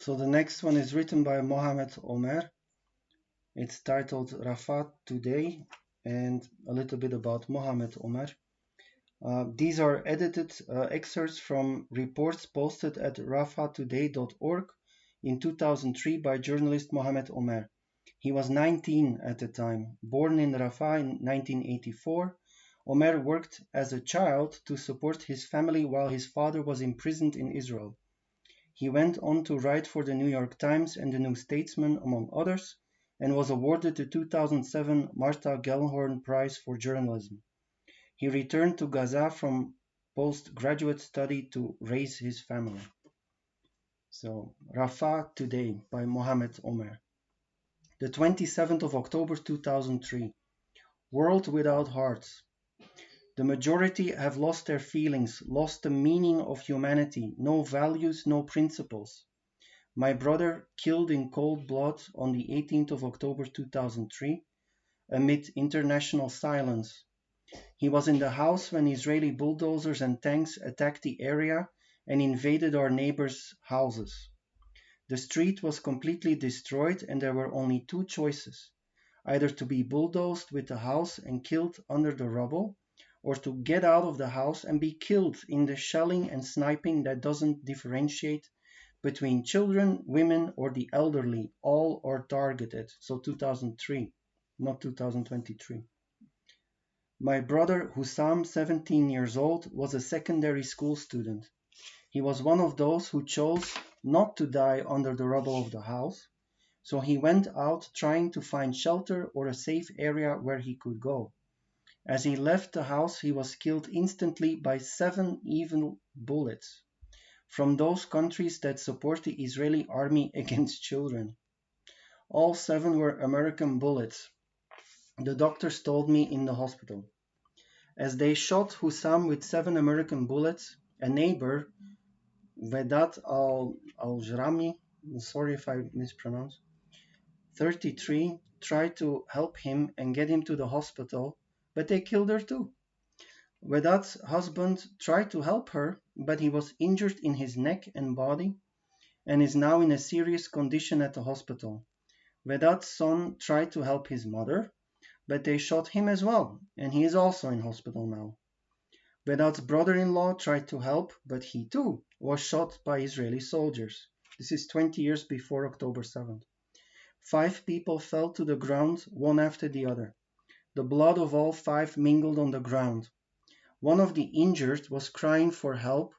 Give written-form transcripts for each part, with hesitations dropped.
So the next one is written by Mohammed Omer. It's titled Rafah Today, and a little bit about Mohammed Omer. These are edited excerpts from reports posted at rafahtoday.org in 2003 by journalist Mohammed Omer. He was 19 at the time. Born in Rafah in 1984, Omer worked as a child to support his family while his father was imprisoned in Israel. He went on to write for the New York Times and the New Statesman, among others, and was awarded the 2007 Martha Gellhorn Prize for Journalism. He returned to Gaza from postgraduate study to raise his family. So, Rafah Today by Mohammed Omer. The 27th of October 2003. World without hearts. The majority have lost their feelings, lost the meaning of humanity, no values, no principles. My brother killed in cold blood on the 18th of October 2003 amid international silence. He was in the house when Israeli bulldozers and tanks attacked the area and invaded our neighbors' houses. The street was completely destroyed and there were only two choices: either to be bulldozed with the house and killed under the rubble, or to get out of the house and be killed in the shelling and sniping that doesn't differentiate between children, women, or the elderly. All are targeted. So 2003, not 2023. My brother Hussam, 17 years old, was a secondary school student. He was one of those who chose not to die under the rubble of the house, so he went out trying to find shelter or a safe area where he could go. As he left the house, he was killed instantly by 7 evil bullets from those countries that support the Israeli army against children. All 7 were American bullets, the doctors told me in the hospital. As they shot Hussam with 7 American bullets, a neighbor, Vedat al-Jrami, sorry if I mispronounce, 33, tried to help him and get him to the hospital, but they killed her too. Vedat's husband tried to help her, but he was injured in his neck and body and is now in a serious condition at the hospital. Vedat's son tried to help his mother, but they shot him as well, and he is also in hospital now. Vedat's brother-in-law tried to help, but he too was shot by Israeli soldiers. This is 20 years before October 7th. 5 people fell to the ground, one after the other. The blood of all 5 mingled on the ground. One of the injured was crying for help,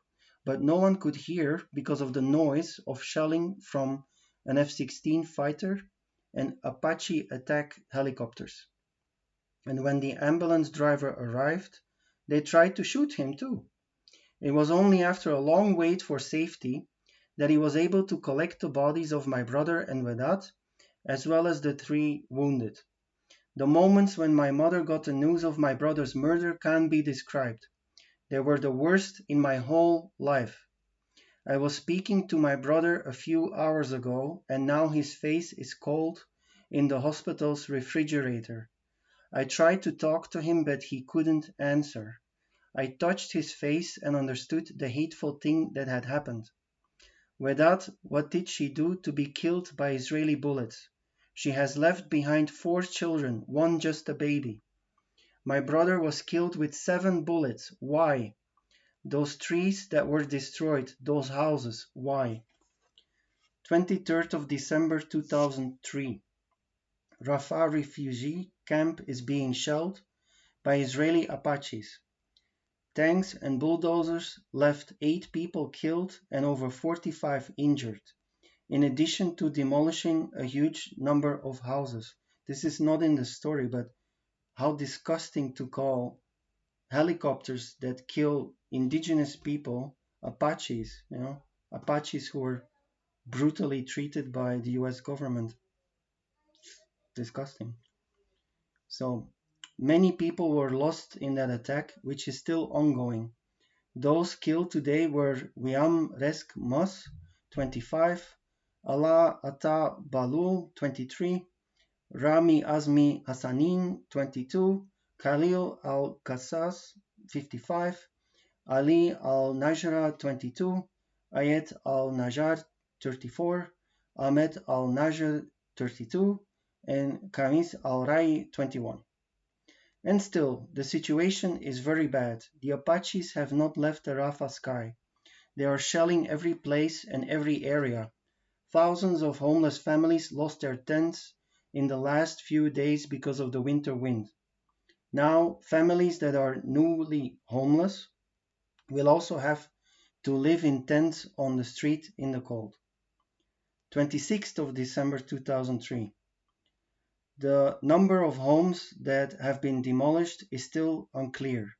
but no one could hear because of the noise of shelling from an F-16 fighter and Apache attack helicopters. And when the ambulance driver arrived, they tried to shoot him too. It was only after a long wait for safety that he was able to collect the bodies of my brother and Vedat, as well as the 3 wounded. The moments when my mother got the news of my brother's murder can't be described. They were the worst in my whole life. I was speaking to my brother a few hours ago, and now his face is cold in the hospital's refrigerator. I tried to talk to him, but he couldn't answer. I touched his face and understood the hateful thing that had happened. Vedat, what did she do to be killed by Israeli bullets? She has left behind 4 children, one just a baby. My brother was killed with 7 bullets. Why? Those trees that were destroyed, those houses, why? 23rd of December 2003. Rafah refugee camp is being shelled by Israeli Apaches. Tanks and bulldozers left 8 people killed and over 45 injured, in addition to demolishing a huge number of houses. This is not in the story, but how disgusting to call helicopters that kill indigenous people Apaches, Apaches who were brutally treated by the US government. Disgusting. So many people were lost in that attack, which is still ongoing. Those killed today were Wiam Resk Mas, 25, Allah Atta Balul, 23, Rami Azmi Hassanin, 22, Khalil Al-Qassas, 55, Ali Al-Najra, 22, Ayet Al-Najjar, 34, Ahmed al-Najr 32, and Kamis al-Rai 21. And still, the situation is very bad. The Apaches have not left the Rafah sky. They are shelling every place and every area. Thousands of homeless families lost their tents in the last few days because of the winter wind. Now, families that are newly homeless will also have to live in tents on the street in the cold. 26th of December 2003. The number of homes that have been demolished is still unclear.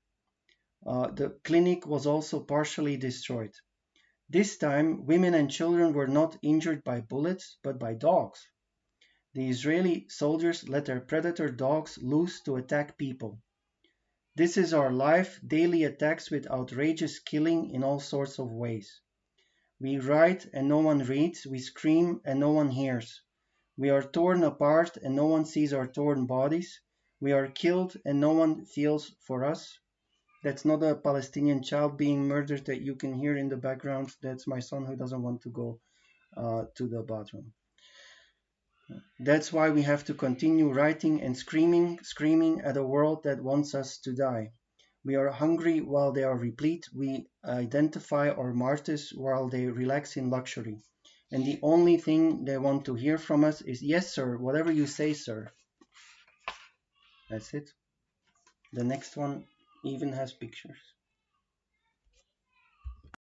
The clinic was also partially destroyed. This time, women and children were not injured by bullets, but by dogs. The Israeli soldiers let their predator dogs loose to attack people. This is our life, daily attacks with outrageous killing in all sorts of ways. We write and no one reads, we scream and no one hears. We are torn apart and no one sees our torn bodies. We are killed and no one feels for us. That's not a Palestinian child being murdered that you can hear in the background. That's my son who doesn't want to go to the bathroom. That's why we have to continue writing and screaming at a world that wants us to die. We are hungry while they are replete. We identify our martyrs while they relax in luxury. And the only thing they want to hear from us is, yes, sir, whatever you say, sir. That's it. The next one even has pictures.